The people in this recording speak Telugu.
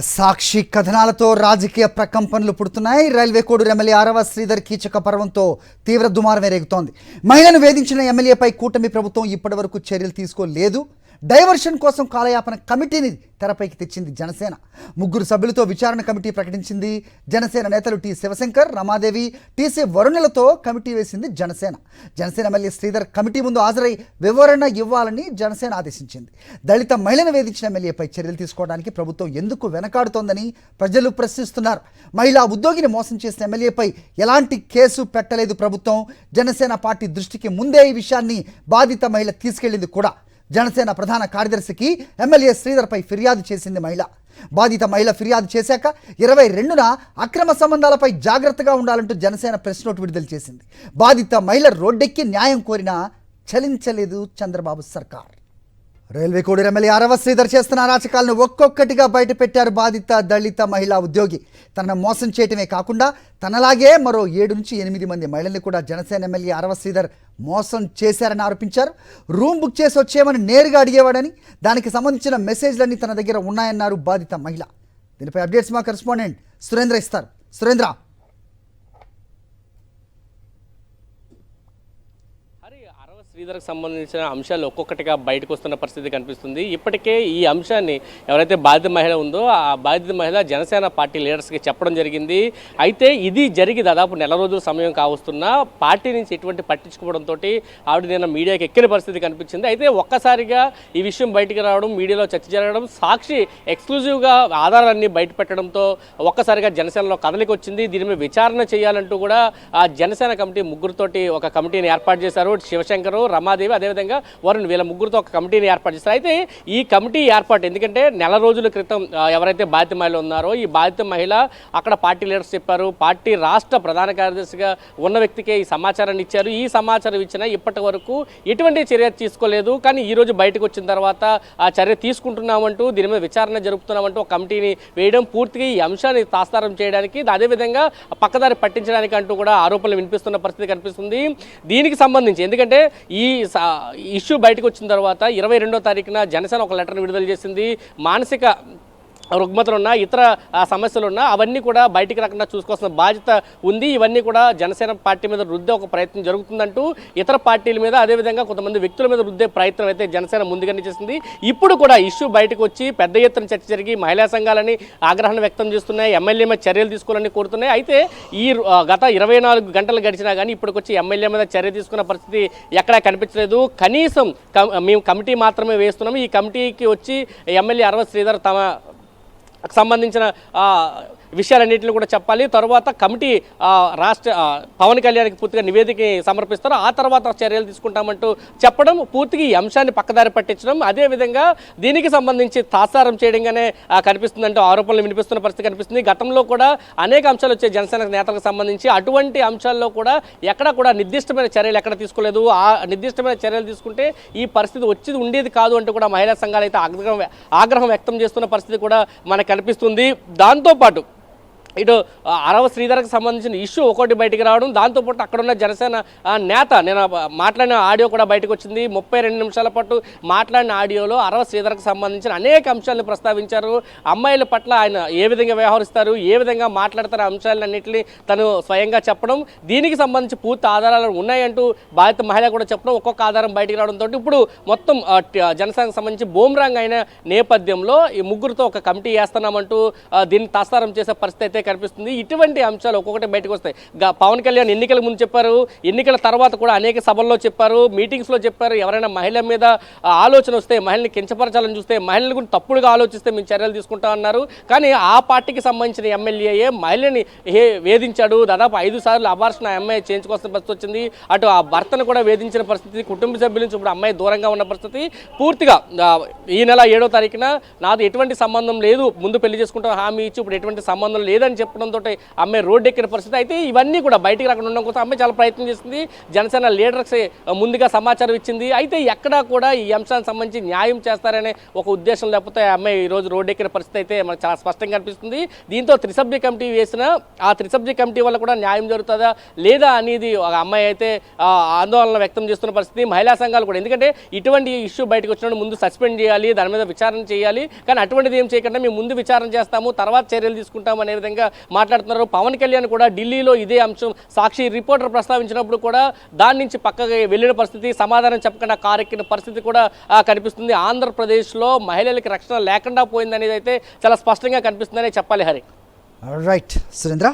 సాక్షి కథనాలతో రాజకీయ ప్రకంపనలు పుడుతున్నాయి. రైల్వే కోడూరు ఎమ్మెల్యే ఆరవ శ్రీధర్ కీచక పర్వంతో తీవ్ర దుమారం రేగుతోంది. మహిళను వేధించిన ఎమ్మెల్యేపై కూటమి ప్రభుత్వం ఇప్పటివరకు చర్యలు తీసుకోలేదు. డైవర్షన్ కోసం కాలయాపన కమిటీని తెరపైకి తెచ్చింది జనసేన. 3 సభ్యులతో విచారణ కమిటీ ప్రకటించింది. జనసేన నేతలు టి శివశంకర్, రమాదేవి, టీసీ వరుణులతో కమిటీ వేసింది జనసేన. జనసేన ఎమ్మెల్యే శ్రీధర్ కమిటీ ముందు హాజరై వివరణ ఇవ్వాలని జనసేన ఆదేశించింది. దళిత మహిళను వేధించిన ఎమ్మెల్యేపై చర్యలు తీసుకోవడానికి ప్రభుత్వం ఎందుకు వెనకాడుతోందని ప్రజలు ప్రశ్నిస్తున్నారు. మహిళా ఉద్యోగిని మోసం చేసిన ఎమ్మెల్యేపై ఎలాంటి కేసు పెట్టలేదు ప్రభుత్వం. జనసేన పార్టీ దృష్టికి ముందే ఈ విషయాన్ని బాధిత మహిళ తీసుకెళ్లింది కూడా. జనసేన ప్రధాన కార్యదర్శికి ఎమ్మెల్యే శ్రీధర్పై ఫిర్యాదు చేసింది మహిళ. బాధిత మహిళ ఫిర్యాదు చేశాక 22న అక్రమ సంబంధాలపై జాగ్రత్తగా ఉండాలంటూ జనసేన ప్రెస్ నోట్ విడుదల చేసింది. బాధిత మహిళ రోడ్డెక్కి న్యాయం కోరినా చలించలేదు చంద్రబాబు సర్కార్. రైల్వే కోడూరు ఎమ్మెల్యే ఆరవ శ్రీధర్ చేస్తున్న అరాచకాలను ఒక్కొక్కటిగా బయటపెట్టారు బాధిత దళిత మహిళా ఉద్యోగి. తనను మోసం చేయటమే కాకుండా తనలాగే మరో 7 నుంచి 8 మంది మహిళల్ని కూడా జనసేన ఎమ్మెల్యే ఆరవ శ్రీధర్ మోసం చేశారని ఆరోపించారు. రూమ్ బుక్ చేసి వచ్చేయమని నేరుగా అడిగేవాడని, దానికి సంబంధించిన మెసేజ్లన్నీ తన దగ్గర ఉన్నాయన్నారు బాధిత మహిళ. దీనిపై అప్డేట్స్ మా కరెస్పాండెంట్ సురేంద్ర ఇస్తారు. సురేంద్ర, శ్రీధర్కి సంబంధించిన అంశాలు ఒక్కొక్కటిగా బయటకు వస్తున్న పరిస్థితి కనిపిస్తుంది. ఇప్పటికే ఈ అంశాన్ని ఎవరైతే బాధిత మహిళ ఉందో ఆ బాధిత మహిళ జనసేన పార్టీ లీడర్స్కి చెప్పడం జరిగింది. అయితే ఇది జరిగి దాదాపు నెల రోజుల సమయం కావస్తున్నా పార్టీ నుంచి ఎటువంటి పట్టించుకోవడంతో ఆవిడ నిన్న మీడియాకి ఎక్కిన పరిస్థితి కనిపించింది. అయితే ఒక్కసారిగా ఈ విషయం బయటికి రావడం, మీడియాలో చర్చ జరగడం, సాక్షి ఎక్స్క్లూజివ్గా ఆధారాలన్నీ బయట పెట్టడంతో ఒక్కసారిగా జనసేనలో కదలికి వచ్చింది. దీని మీద విచారణ చేయాలంటూ కూడా ఆ జనసేన కమిటీ 3తోటి ఒక కమిటీని ఏర్పాటు చేశారు. శివశంకర్, రమాదేవి, అదేవిధంగా వరుణ్, వీళ్ళ 3తో ఒక కమిటీని ఏర్పాటు చేస్తారు. అయితే ఈ కమిటీ ఏర్పాటు ఎందుకంటే నెల రోజుల క్రితం ఎవరైతే బాధిత మహిళ ఉన్నారో ఈ బాధిత మహిళ అక్కడ పార్టీ లీడర్స్ చెప్పారు, పార్టీ రాష్ట్ర ప్రధాన కార్యదర్శిగా ఉన్న వ్యక్తికే ఈ సమాచారాన్ని ఇచ్చారు. ఈ సమాచారం ఇచ్చినా ఇప్పటి వరకు ఎటువంటి చర్య తీసుకోలేదు. కానీ ఈ రోజు బయటకు వచ్చిన తర్వాత ఆ చర్య తీసుకుంటున్నామంటూ, దీని మీద విచారణ జరుపుతున్నామంటూ ఒక కమిటీని వేయడం, పూర్తిగా ఈ అంశాన్ని తాస్తారం చేయడానికి, అదేవిధంగా పక్కదారి పట్టించడానికి అంటూ కూడా ఆరోపణలు వినిపిస్తున్న పరిస్థితి కనిపిస్తుంది. దీనికి సంబంధించి ఎందుకంటే ఈ ఇష్యూ బయటకు వచ్చిన తర్వాత 22వ తారీఖున జనసేన ఒక లెటర్ని విడుదల చేసింది. మానసిక రుగ్మతలున్నా ఇతర సమస్యలున్నా అవన్నీ కూడా బయటికి రాకుండా చూసుకోవాల్సిన బాధ్యత ఉంది. ఇవన్నీ కూడా జనసేన పార్టీ మీద రుద్దే ఒక ప్రయత్నం జరుగుతుందంటూ ఇతర పార్టీల మీద, అదేవిధంగా కొంతమంది వ్యక్తుల మీద రుద్దే ప్రయత్నం అయితే జనసేన ముందుగానే చేసింది. ఇప్పుడు కూడా ఇష్యూ బయటకు వచ్చి పెద్ద ఎత్తున చర్చ జరిగి మహిళా సంఘాలని ఆగ్రహాన్ని వ్యక్తం చేస్తున్నాయి, ఎమ్మెల్యే మీద చర్యలు తీసుకోవాలని కోరుతున్నాయి. అయితే ఈ గత 24 గంటలు గడిచినా కానీ ఇప్పటికొచ్చి ఎమ్మెల్యే మీద చర్య తీసుకున్న పరిస్థితి ఎక్కడా కనిపించలేదు. కనీసం మేము కమిటీ మాత్రమే వేస్తున్నాము. ఈ కమిటీకి వచ్చి ఎమ్మెల్యే ఆరవ శ్రీధర్ తమ సంబంధించిన విషయాలన్నింటినీ కూడా చెప్పాలి. తర్వాత కమిటీ రాష్ట్ర పవన్ కళ్యాణ్కి పూర్తిగా నివేదిక సమర్పిస్తారు. ఆ తర్వాత చర్యలు తీసుకుంటామంటూ చెప్పడం, పూర్తిగా ఈ అంశాన్ని పక్కదారి పట్టించడం, అదేవిధంగా దీనికి సంబంధించి తాసారం చేయడంగానే కనిపిస్తుందంటూ ఆరోపణలు వినిపిస్తున్న పరిస్థితి కనిపిస్తుంది. గతంలో కూడా అనేక అంశాలు వచ్చే జనసేన నేతలకు సంబంధించి అటువంటి అంశాల్లో కూడా ఎక్కడ కూడా నిర్దిష్టమైన చర్యలు ఎక్కడ తీసుకోలేదు. ఆ నిర్దిష్టమైన చర్యలు తీసుకుంటే ఈ పరిస్థితి వచ్చేది ఉండేది కాదు అంటూ కూడా మహిళా సంఘాలు అయితే ఆగ్రహం వ్యక్తం చేస్తున్న పరిస్థితి కూడా మనకు కనిపిస్తుంది. దాంతోపాటు ఇటు ఆరవ శ్రీధర్కి సంబంధించిన ఇష్యూ ఒకటి బయటికి రావడం, దాంతోపాటు అక్కడున్న జనసేన నేత నేను మాట్లాడిన ఆడియో కూడా బయటకు వచ్చింది. 32 నిమిషాల పాటు మాట్లాడిన ఆడియోలో ఆరవ శ్రీధర్కి సంబంధించిన అనేక అంశాలను ప్రస్తావించారు. అమ్మాయిల పట్ల ఆయన ఏ విధంగా వ్యవహరిస్తారు, ఏ విధంగా మాట్లాడతారు, అంశాలన్నింటినీ తను స్వయంగా చెప్పడం, దీనికి సంబంధించి పూర్తి ఆధారాలు ఉన్నాయంటూ బాధిత మహిళ కూడా చెప్పడం, ఒక్కొక్క ఆధారం బయటికి రావడంతో ఇప్పుడు మొత్తం జనసేనకు సంబంధించి బూమ్రాంగ్ అయిన నేపథ్యంలో ఈ 3తో ఒక కమిటీ వేస్తున్నామంటూ దీన్ని తాస్తారం చేసే పరిస్థితి అయితే కనిపిస్తుంది. ఇటువంటి అంశాలు ఒక్కొక్కటి బయటకు వస్తాయి. పవన్ కళ్యాణ్ ఎన్నికల ముందు చెప్పారు, ఎన్నికల తర్వాత కూడా అనేక సభల్లో చెప్పారు, మీటింగ్స్లో చెప్పారు, ఎవరైనా మహిళ మీద ఆలోచన వస్తే, మహిళని కించపరచాలని చూస్తే, మహిళల గురించి తప్పుడుగా ఆలోచిస్తే మేము చర్యలు తీసుకుంటామన్నారు. కానీ ఆ పార్టీకి సంబంధించిన ఎమ్మెల్యేయే మహిళని వేధించాడు. దాదాపు 5 సార్లు అబార్షన్ ఆ అమ్మాయి చేయించుకోవాల్సిన పరిస్థితి వచ్చింది. అటు ఆ భర్తను కూడా వేధించిన పరిస్థితి, కుటుంబ సభ్యుల నుంచి ఇప్పుడు అమ్మాయి దూరంగా ఉన్న పరిస్థితి. పూర్తిగా ఈ నెల 7వ తారీఖున నాది ఎటువంటి సంబంధం లేదు, ముందు పెళ్లి చేసుకుంటాం హామీ ఇచ్చి ఇప్పుడు ఎటువంటి సంబంధం లేదని అని చెప్పడంతో అమ్మాయి రోడ్డు ఎక్కిన పరిస్థితి. అయితే ఇవన్నీ కూడా బయటికి రాకుండా ఉండడం కోసం అమ్మాయి చాలా ప్రయత్నం చేసింది. జనసేన లీడర్స్ ముందుగా సమాచారం ఇచ్చింది. అయితే ఎక్కడా కూడా ఈ అంశానికి సంబంధించి న్యాయం చేస్తారనే ఒక ఉద్దేశం లేకపోతే ఆ అమ్మాయి ఈరోజు రోడ్డు ఎక్కిన పరిస్థితి అయితే మనకు చాలా స్పష్టంగా కనిపిస్తుంది. దీంతో త్రిసభ్య కమిటీ వేసిన ఆ త్రిసభ్య కమిటీ వల్ల కూడా న్యాయం జరుగుతుందా లేదా అనేది ఒక అమ్మాయి అయితే ఆందోళన వ్యక్తం చేస్తున్న పరిస్థితి. మహిళా సంఘాలు కూడా, ఎందుకంటే ఇటువంటి ఇష్యూ బయటకు వచ్చినప్పుడు ముందు సస్పెండ్ చేయాలి, దాని మీద విచారణ చేయాలి, కానీ అటువంటిది ఏం చేయకుండా మేము ముందు విచారణ చేస్తాము, తర్వాత చర్యలు తీసుకుంటాం అనే విధంగా మాట్లాడుతున్నారు. పవన్ కళ్యాణ్ కూడా ఢిల్లీలో ఇదే అంశం సాక్షి రిపోర్టర్ ప్రస్తావించినప్పుడు కూడా దాని నుంచి పక్కగా వెళ్ళిన పరిస్థితి, సమాధానం చెప్పకుండా కారెక్కిన పరిస్థితి కూడా కనిపిస్తుంది. ఆంధ్రప్రదేశ్లో మహిళలకి రక్షణ లేకుండా పోయిందనేది అయితే చాలా స్పష్టంగా కనిపిస్తుందనే చెప్పాలి. హరి రైట్ సురేంద్ర.